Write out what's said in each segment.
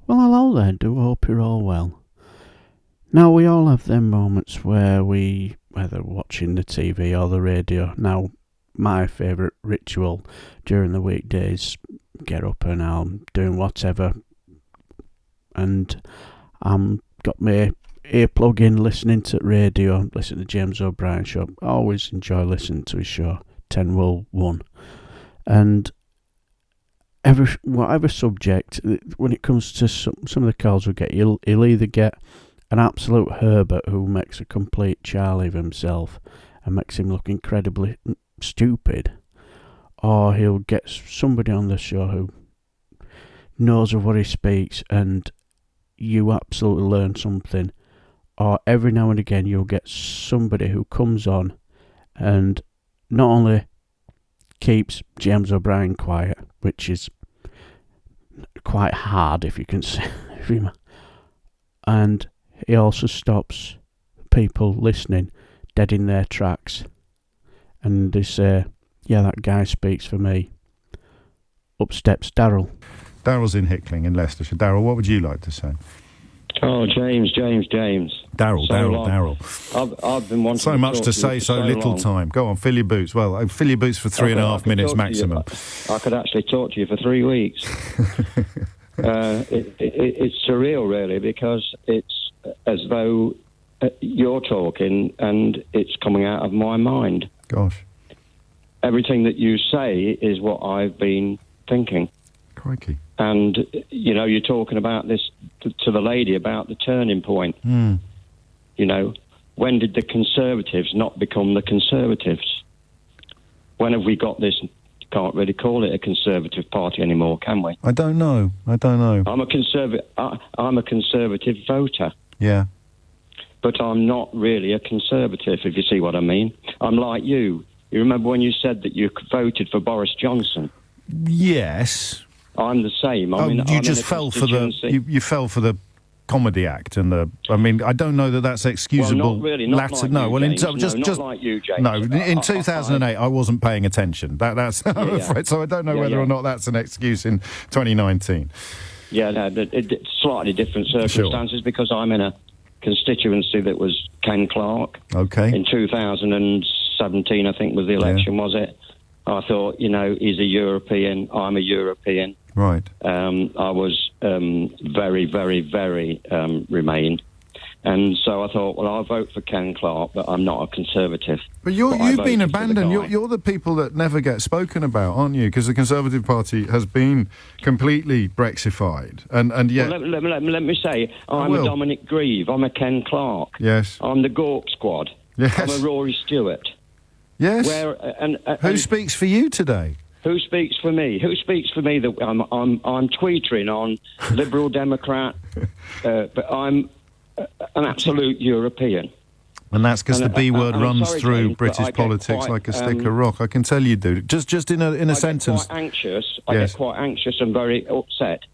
Well, hello there, do hope you're all well. Now, we all have them moments where whether watching the TV or the radio, now, my favourite ritual during the weekdays, get up and I'm doing whatever, and I'm got my earplug in, listening to radio, listening to James O'Brien show. I always enjoy listening to his show, 10 Will 1. And whatever subject, when it comes to some of the calls we get, he'll either get an absolute Herbert who makes a complete Charlie of himself and makes him look incredibly stupid, or he'll get somebody on the show who knows of what he speaks and you absolutely learn something, or every now and again you'll get somebody who comes on and not only keeps James O'Brien quiet, which is quite hard if you can say, and he also stops people listening dead in their tracks, and they say, yeah, that guy speaks for me. Up steps Darryl. Darryl's in Hickling in Leicestershire. Darryl, what would you like to say? Oh, James. Darryl. I've been wanting so much to say, so little long. Time. Go on, fill your boots. Well, fill your boots for 3.5 minutes maximum. I could actually talk to you for 3 weeks. It's surreal, really, because it's as though you're talking and it's coming out of my mind. Gosh. Everything that you say is what I've been thinking. Crikey. And, you know, you're talking about this to the lady about the turning point. Mm. You know, when did the Conservatives not become the Conservatives? When have we got this? Can't really call it a Conservative party anymore, can we? I don't know. I'm a Conservative voter. Yeah. But I'm not really a Conservative, if you see what I mean. I'm like you. You remember when you said that you voted for Boris Johnson? Yes. I'm the same. You just fell for you fell for the comedy act and the. I mean, I don't know that that's excusable. Well, not really. Not like no. You, well, James. Just not like you, James. No, in 2008, I wasn't paying attention. That's I'm afraid. So I don't know whether or not that's an excuse in 2019. Yeah, no, it's slightly different circumstances because I'm in a constituency that was Ken Clarke. Okay. In 2017, I think was the election, was it? I thought, you know, he's a European. I'm a European. Right. I was very, very, very Remain. And so I thought, well, I'll vote for Ken Clarke, but I'm not a Conservative. But you've been abandoned. You're the people that never get spoken about, aren't you? Because the Conservative Party has been completely Brexified. And yet... Well, let me say, I'm a Dominic Grieve. I'm a Ken Clarke. Yes. I'm the Gawk Squad. Yes. I'm a Rory Stewart. Yes. Who speaks for you today? Who speaks for me? Who speaks for me? That I'm tweetering on Liberal Democrat, but I'm an absolute European. And that's because the B word runs through James, British politics like a stick of rock. I can tell you do. Just in a sentence. I get quite anxious and very upset.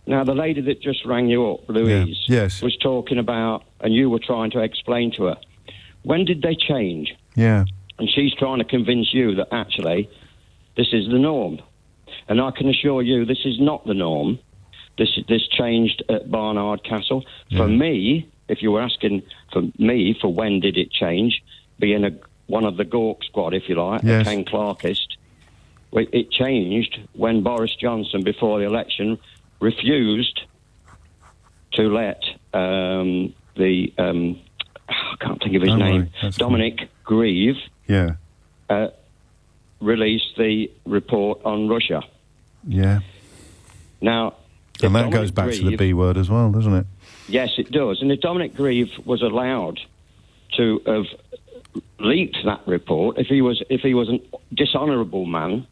Now, the lady that just rang you up, Louise, was talking about, and you were trying to explain to her, when did they change? Yeah. And she's trying to convince you that actually this is the norm. And I can assure you this is not the norm. This changed at Barnard Castle. Yeah. For me, if you were asking for me for when did it change, being one of the Gawk Squad, if you like, a Ken Clarkist, it changed when Boris Johnson, before the election, refused to let I can't think of his name, Dominic Grieve, released the report on Russia. Yeah. Now, and that goes back to the B word as well, doesn't it? Yes, it does. And if Dominic Grieve was allowed to have leaked that report, if he was a dishonourable man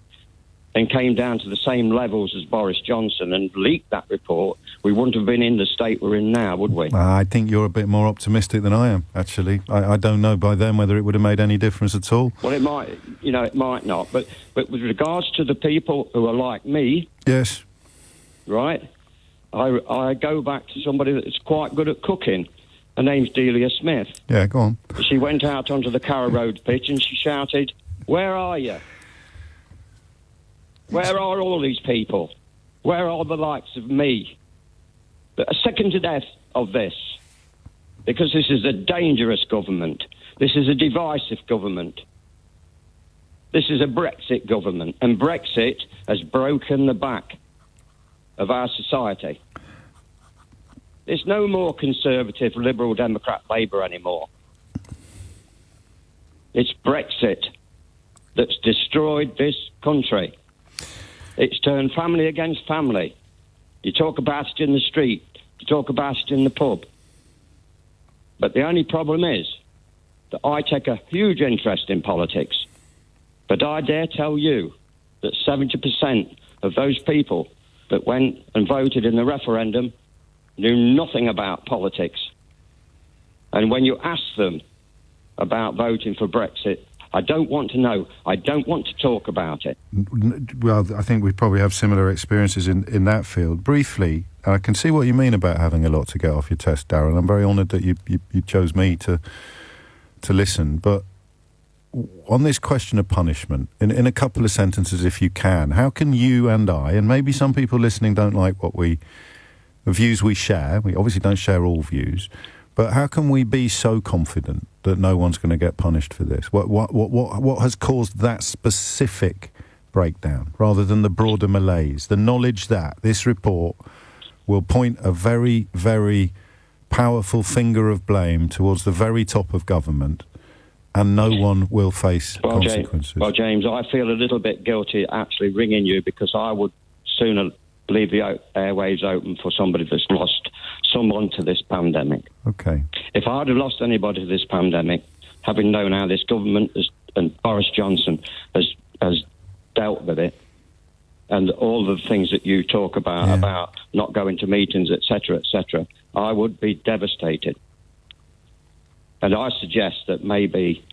and came down to the same levels as Boris Johnson and leaked that report, we wouldn't have been in the state we're in now, would we? I think you're a bit more optimistic than I am, actually. I don't know by then whether it would have made any difference at all. Well, it might not. But with regards to the people who are like me... Yes. Right? I go back to somebody that's quite good at cooking. Her name's Delia Smith. Yeah, go on. She went out onto the Carrow Road pitch and she shouted, "Where are you? Where are all these people? Where are the likes of me sick to death of this, because this is a dangerous government. This is a divisive government. This is a Brexit government, and Brexit has broken the back of our society. It's no more Conservative, Liberal, Democrat, Labour anymore. It's Brexit that's destroyed this country. It's turned family against family. You talk about it in the street. You talk about it in the pub. But the only problem is that I take a huge interest in politics. But I dare tell you that 70% of those people that went and voted in the referendum knew nothing about politics. And when you ask them about voting for Brexit, I don't want to know. I don't want to talk about it. Well, I think we probably have similar experiences in that field. Briefly, and I can see what you mean about having a lot to get off your chest, Darryl. I'm very honoured that you chose me to listen. But on this question of punishment, in a couple of sentences, if you can, how can you and I, and maybe some people listening don't like the views we share. We obviously don't share all views. But how can we be so confident that no one's going to get punished for this? What has caused that specific breakdown, rather than the broader malaise? The knowledge that this report will point a very, very powerful finger of blame towards the very top of government, and no one will face consequences. James, I feel a little bit guilty actually ringing you, because I would sooner leave the airwaves open for somebody that's lost someone to this pandemic. Okay. If I'd have lost anybody to this pandemic, having known how this government and Boris Johnson has dealt with it, and all the things that you talk about not going to meetings, etc., I would be devastated. And I suggest that maybe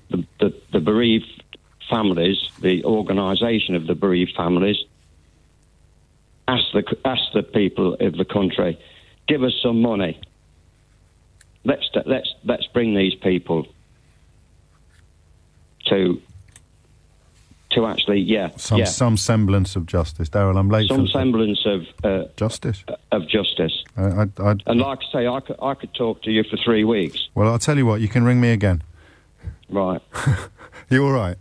the bereaved families, the organisation of the bereaved families, ask the people of the country, give us some money. Let's bring these people to actually some semblance of justice. Darryl, I'm late. Some semblance of justice. Of justice. And like I say, I could talk to you for 3 weeks. Well, I'll tell you what. You can ring me again. Right. You all right?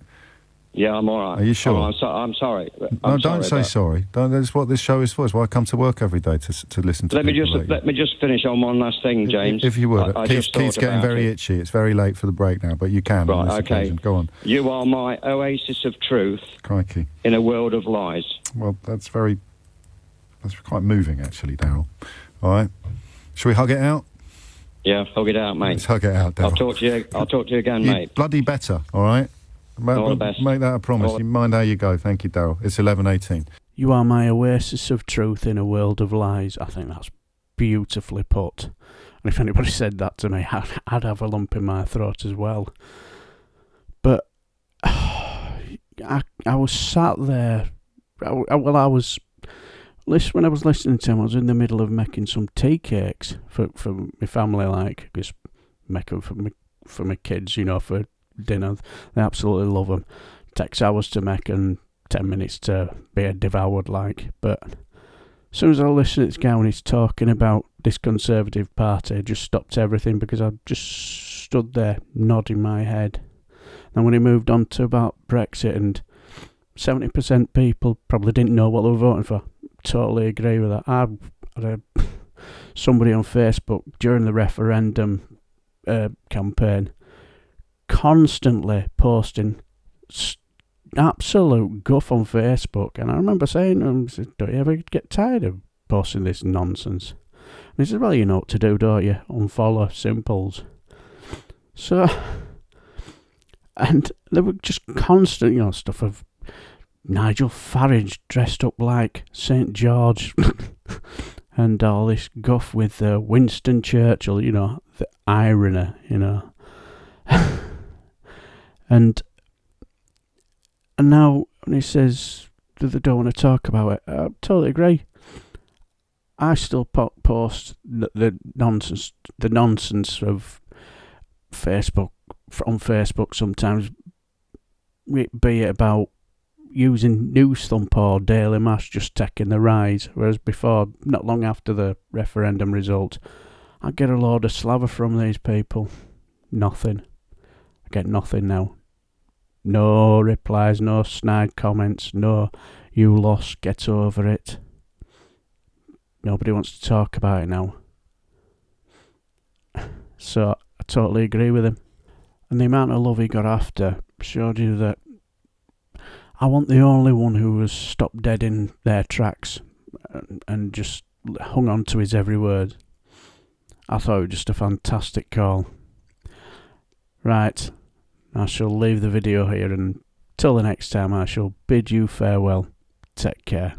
Yeah, I'm all right. Are you sure? I'm sorry. No, don't say sorry. That's what this show is for. It's why I come to work every day to listen to. Let me just finish on one last thing, James. If you would. Keith's getting very itchy. It's very late for the break now, but you can. Right, on this okay. occasion. Go on. You are my oasis of truth. Crikey. In a world of lies. Well, that's quite moving, actually, Darryl. All right. Shall we hug it out? Yeah, hug it out, mate. Let's hug it out, Darryl. I'll talk to you again, mate. Bloody better, all right? All the best. Make that a promise. You mind how you go. Thank you, Darryl. It's 11:18. You are my oasis of truth in a world of lies. I think that's beautifully put. And if anybody said that to me, I'd have a lump in my throat as well. But I was sat there. When I was listening to him, I was in the middle of making some tea cakes for my family, just make them for my kids, for dinner. They absolutely love them. Takes hours to make and 10 minutes to be devoured but as soon as I listen to this guy when he's talking about this Conservative Party, I just stopped everything, because I just stood there nodding my head. And when he moved on to about Brexit, and 70% people probably didn't know what they were voting for, totally agree with that. I had somebody on Facebook during the referendum campaign constantly posting absolute guff on Facebook, and I remember saying to him, don't you ever get tired of posting this nonsense? And he said, well, you know what to do, don't you? Unfollow, simples. So, and they were just constant, stuff of Nigel Farage dressed up like St. George and all this guff with Winston Churchill, the irony, And now when he says that they don't want to talk about it, I totally agree. I still post the nonsense of Facebook on Facebook sometimes, be it about using News Thump or Daily Mash just taking the rise, whereas before, not long after the referendum result, I get a load of slaver from these people. Nothing. I get nothing now. No replies, no snide comments, no "you lost, get over it." Nobody wants to talk about it now. So I totally agree with him. And the amount of love he got after showed you that I wasn't the only one who was stopped dead in their tracks and just hung on to his every word. I thought it was just a fantastic call. Right, I shall leave the video here, and till the next time I shall bid you farewell. Take care.